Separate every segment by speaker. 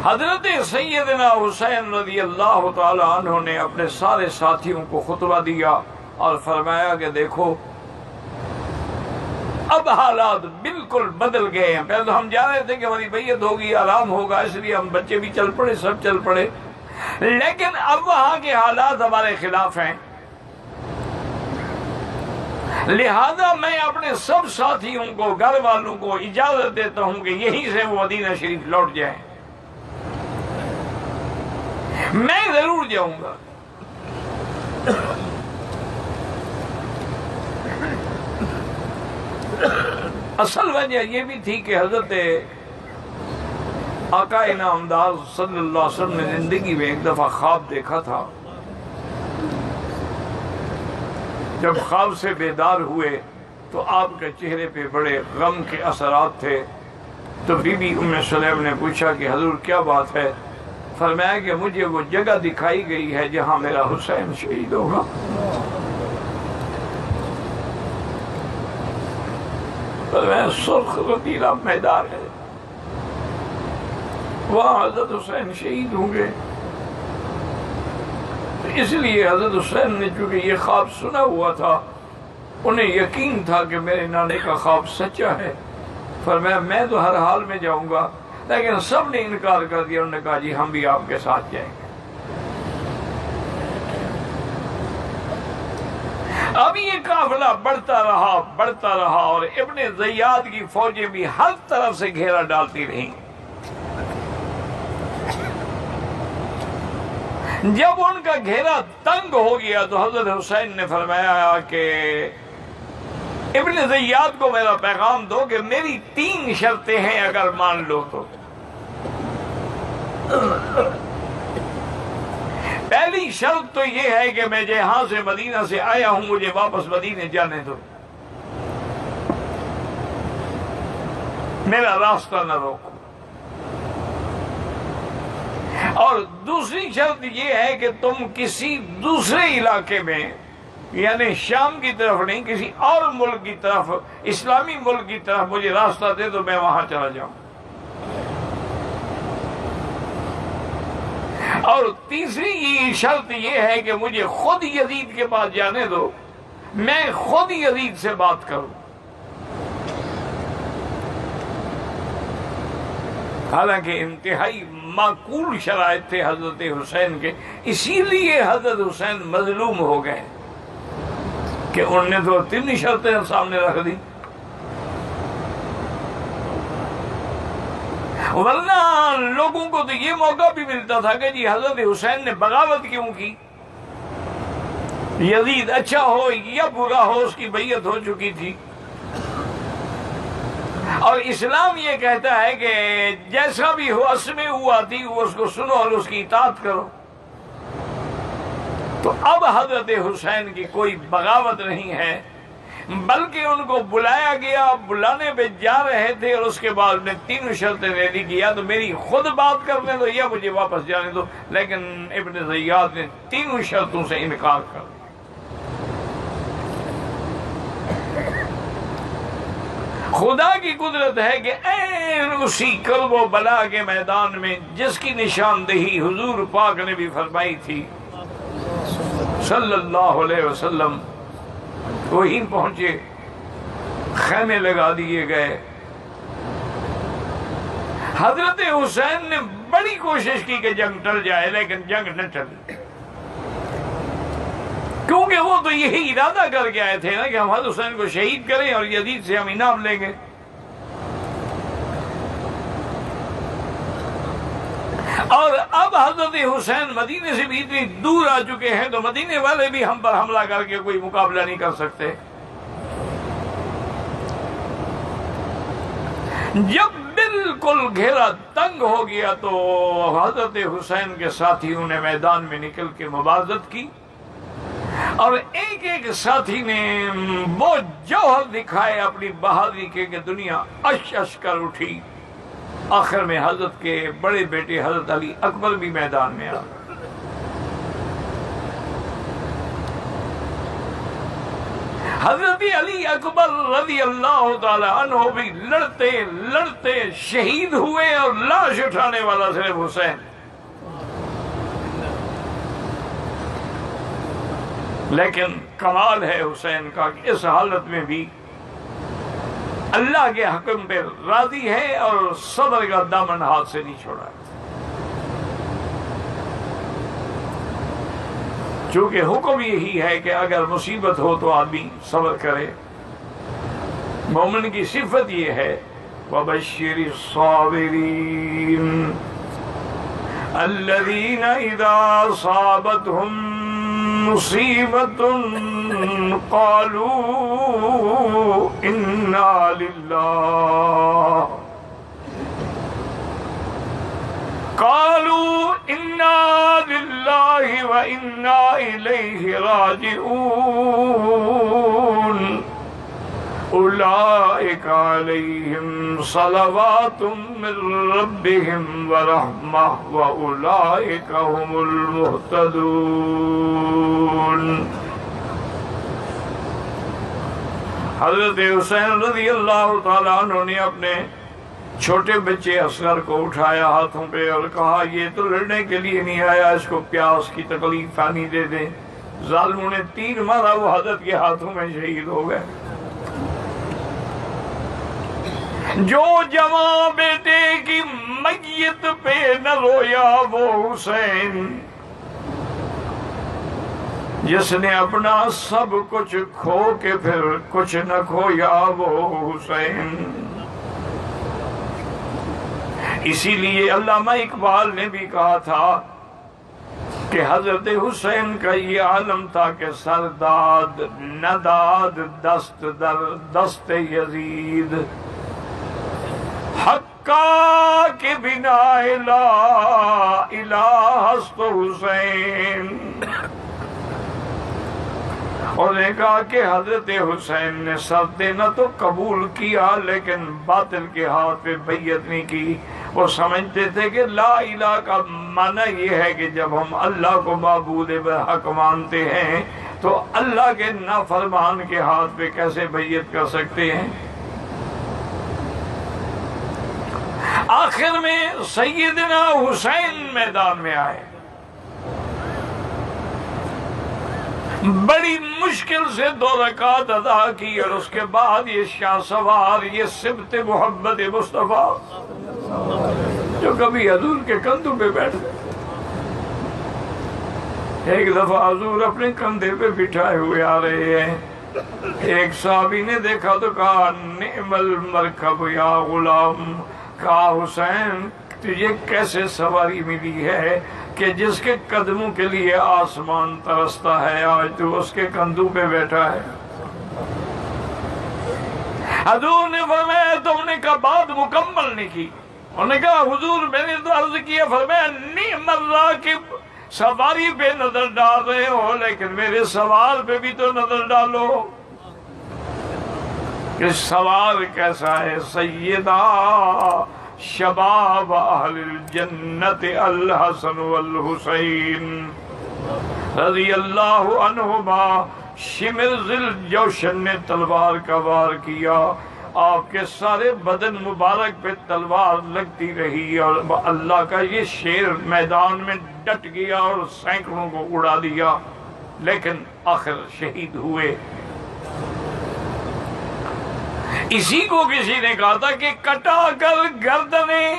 Speaker 1: حضرت سیدنا حسین رضی اللہ تعالی عنہ نے اپنے سارے ساتھیوں کو خطبہ دیا اور فرمایا کہ دیکھو اب حالات بالکل بدل گئے ہیں. پہلے تو ہم جا رہے تھے کہ ہماری بیعت ہوگی، آرام ہوگا، اس لیے ہم بچے بھی چل پڑے، سب چل پڑے، لیکن اب وہاں کے حالات ہمارے خلاف ہیں. لہذا میں اپنے سب ساتھیوں کو، گھر والوں کو اجازت دیتا ہوں کہ یہیں سے وہ مدینہ شریف لوٹ جائیں. میں ضرور جاؤں گا. اصل وجہ یہ بھی تھی کہ حضرت آقا انعامدار صلی اللہ علیہ وسلم نے زندگی میں ایک دفعہ خواب دیکھا تھا. جب خواب سے بیدار ہوئے تو آپ کے چہرے پہ بڑے غم کے اثرات تھے. تو بی بی ام سلیم نے پوچھا کہ حضور کیا بات ہے؟ فرمایا کہ مجھے وہ جگہ دکھائی گئی ہے جہاں میرا حسین شہید ہوگا. فرمایا سرخ رتیلا میدان ہے، وہاں حضرت حسین شہید ہوں گے. اس لیے حضرت حسین نے چونکہ یہ خواب سنا ہوا تھا، انہیں یقین تھا کہ میرے نانے کا خواب سچا ہے. فرمایا میں تو ہر حال میں جاؤں گا، لیکن سب نے انکار کر دیا. انہوں نے کہا جی ہم بھی آپ کے ساتھ جائیں گے. اب یہ قافلہ بڑھتا رہا اور ابن زیاد کی فوجیں بھی ہر طرف سے گھیرا ڈالتی رہیں. جب ان کا گھیرا تنگ ہو گیا تو حضرت حسین نے فرمایا کہ ابن زیاد کو میرا پیغام دو کہ میری 3 شرطیں ہیں، اگر مان لو تو. پہلی شرط تو یہ ہے کہ میں جہاں سے مدینہ سے آیا ہوں مجھے واپس مدینہ جانے دو، میرا راستہ نہ روکو. اور دوسری شرط یہ ہے کہ تم کسی دوسرے علاقے میں، یعنی شام کی طرف نہیں، کسی اور ملک کی طرف، اسلامی ملک کی طرف مجھے راستہ دے تو میں وہاں چلا جاؤں. اور تیسری شرط یہ ہے کہ مجھے خود یزید کے پاس جانے دو، میں خود یزید سے بات کروں. حالانکہ انتہائی معقول شرائط تھے حضرت حسین کے، اسی لیے حضرت حسین مظلوم ہو گئے کہ انہوں نے تو 3 شرطیں سامنے رکھ دی. ورنہ لوگوں کو تو یہ موقع بھی ملتا تھا کہ جی حضرت حسین نے بغاوت کیوں کی، یزید اچھا ہو یا برا ہو اس کی بیعت ہو چکی تھی. اور اسلام یہ کہتا ہے کہ جیسا بھی ہو اسمع ہوا تھی اس کو سنو اور اس کی اطاعت کرو. تو اب حضرت حسین کی کوئی بغاوت نہیں ہے، بلکہ ان کو بلایا گیا، بلانے پہ جا رہے تھے اور اس کے بعد نے 3 شرطیں دے دی کہ یا تو میری خود بات کرنے دو یا مجھے واپس جانے دو. لیکن ابن زیاد نے 3 شرطوں سے انکار کر دیا. خدا کی قدرت ہے کہ این اسی کرب و بلا کے میدان میں جس کی نشاندہی حضور پاک نے بھی فرمائی تھی صلی اللہ علیہ وسلم، وہیں پہنچے، خیمے لگا دیے گئے. حضرت حسین نے بڑی کوشش کی کہ جنگ ٹل جائے، لیکن جنگ نہ ٹلی، کیونکہ وہ تو یہی ارادہ کر کے آئے تھے نا کہ ہم حضرت حسین کو شہید کریں اور یزید سے ہم انعام لیں گے. اور اب حضرت حسین مدینے سے بھی اتنی دور آ چکے ہیں تو مدینے والے بھی ہم پر حملہ کر کے کوئی مقابلہ نہیں کر سکتے. جب بالکل گھیرا تنگ ہو گیا تو حضرت حسین کے ساتھیوں نے میدان میں نکل کے مبارزت کی، اور ایک ایک ساتھی نے وہ جوہر دکھائے اپنی بہادری کے کہ دنیا اش اش کر اٹھی. آخر میں حضرت کے بڑے بیٹے حضرت علی اکبر بھی میدان میں آ گئے. حضرت علی اکبر رضی اللہ تعالی عنہ بھی لڑتے لڑتے شہید ہوئے اور لاش اٹھانے والا صرف حسین. لیکن کمال ہے حسین کا کہ اس حالت میں بھی اللہ کے حکم پہ راضی ہے اور صبر کا دامن ہاتھ سے نہیں چھوڑا. چونکہ حکم یہی ہے کہ اگر مصیبت ہو تو آدمی صبر کرے. مومن کی صفت یہ ہے وَبَشِّرِ الصَّابِرِينَ الَّذِينَ إِذَا أَصَابَتْهُم مُّصِيبَةٌ قَالُوا إِنَّا لِلَّهِ وَإِنَّا إِلَيْهِ رَاجِعُونَ أُولَئِكَ عَلَيْهِمْ صَلَوَاتٌ مِّن رَّبِّهِمْ وَرَحْمَةٌ وَأُولَئِكَ هُمُ الْمُهْتَدُونَ. حضرت حسین رضی اللہ تعالیٰ عنہ نے اپنے چھوٹے بچے اصغر کو اٹھایا ہاتھوں پہ اور کہا یہ تو لڑنے کے لیے نہیں آیا، اس کو پیاس کی تکلیف پانی دے دیں. ظالموں نے تیر مارا، وہ حضرت کے ہاتھوں میں شہید ہو گئے. جو جوان بیٹے کی میت پہ نہ رویا وہ حسین، جس نے اپنا سب کچھ کھو کے پھر کچھ نہ کھویا وہ حسین. اسی لیے علامہ اقبال نے بھی کہا تھا کہ حضرت حسین کا یہ عالم تھا کہ سرداد نداد دست در دست یزید، حقا کے بنا لا الہ است حسین. اور نے کہا کہ حضرت حسین نے سر دینا تو قبول کیا لیکن باطل کے ہاتھ پہ بیعت نہیں کی. وہ سمجھتے تھے کہ لا الہ کا معنی یہ ہے کہ جب ہم اللہ کو معبود برحق مانتے ہیں تو اللہ کے نافرمان کے ہاتھ پہ کیسے بیعت کر سکتے ہیں. آخر میں سیدنا حسین میدان میں آئے، بڑی مشکل سے 2 رکعت ادا کی اور اس کے بعد یہ شاہ سوار، یہ سبط محمد مصطفیٰ جو کبھی حضور کے کندھوں پہ بیٹھتے، ایک دفعہ حضور اپنے کندھے پہ بٹھائے ہوئے آ رہے ہیں. ایک صحابی نے دیکھا تو کہا نعم المرکب یا غلام، کہا حسین تجھے کیسے سواری ملی ہے کہ جس کے قدموں کے لیے آسمان ترستا ہے آج تو اس کے کندھوں پہ بیٹھا ہے. حضور نے فرمایا تم نے کہا بات مکمل نہیں کی. انہوں نے کہا حضور میں نے تو عرض کیا، فرمایا نعم الراکب، سواری پہ نظر ڈال رہے ہو لیکن میرے سوار پہ بھی تو نظر ڈالو کہ سوار کیسا ہے. سیدہ شباب اہل الجنت الحسن والحسین رضی اللہ عنہما. شمر ذل جوشن نے تلوار کا وار کیا، آپ کے سارے بدن مبارک پہ تلوار لگتی رہی اور اللہ کا یہ شیر میدان میں ڈٹ گیا اور سینکڑوں کو اڑا دیا، لیکن آخر شہید ہوئے. اسی کو کسی نے کہا تھا کہ کٹا کر گردنیں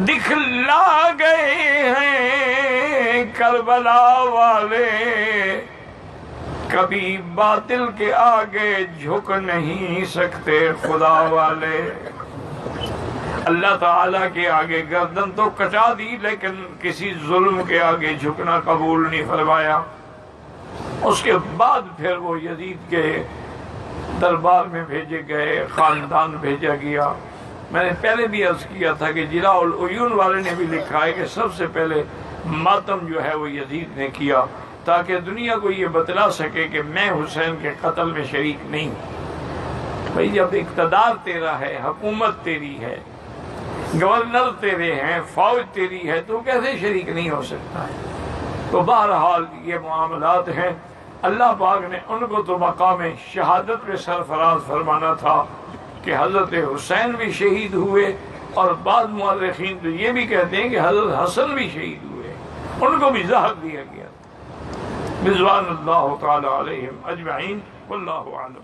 Speaker 1: دکھلا گئے ہیں کربلا والے، کبھی باطل کے آگے جھک نہیں سکتے خدا والے. اللہ تعالیٰ کے آگے گردن تو کٹا دی لیکن کسی ظلم کے آگے جھکنا قبول نہیں فرمایا. اس کے بعد پھر وہ یزید کے دربار میں بھیجے گئے، خاندان بھیجا گیا. میں نے پہلے بھی عرض کیا تھا کہ جلاء العیون والے نے بھی لکھا ہے کہ سب سے پہلے ماتم جو ہے وہ یزید نے کیا تاکہ دنیا کو یہ بتلا سکے کہ میں حسین کے قتل میں شریک نہیں ہوں. بھئی جب اقتدار تیرا ہے، حکومت تیری ہے، گورنر تیرے ہیں، فوج تیری ہے، تو کیسے شریک نہیں ہو سکتا ہے. تو بہرحال یہ معاملات ہیں. اللہ پاک نے ان کو تو مقام شہادت پہ سرفراز فرمانا تھا کہ حضرت حسین بھی شہید ہوئے، اور بعض مورخین تو یہ بھی کہتے ہیں کہ حضرت حسن بھی شہید ہوئے، ان کو بھی زہر دیا گیا۔ رضوان اللہ تعالی علیہم اجمعین، واللہ اعلم۔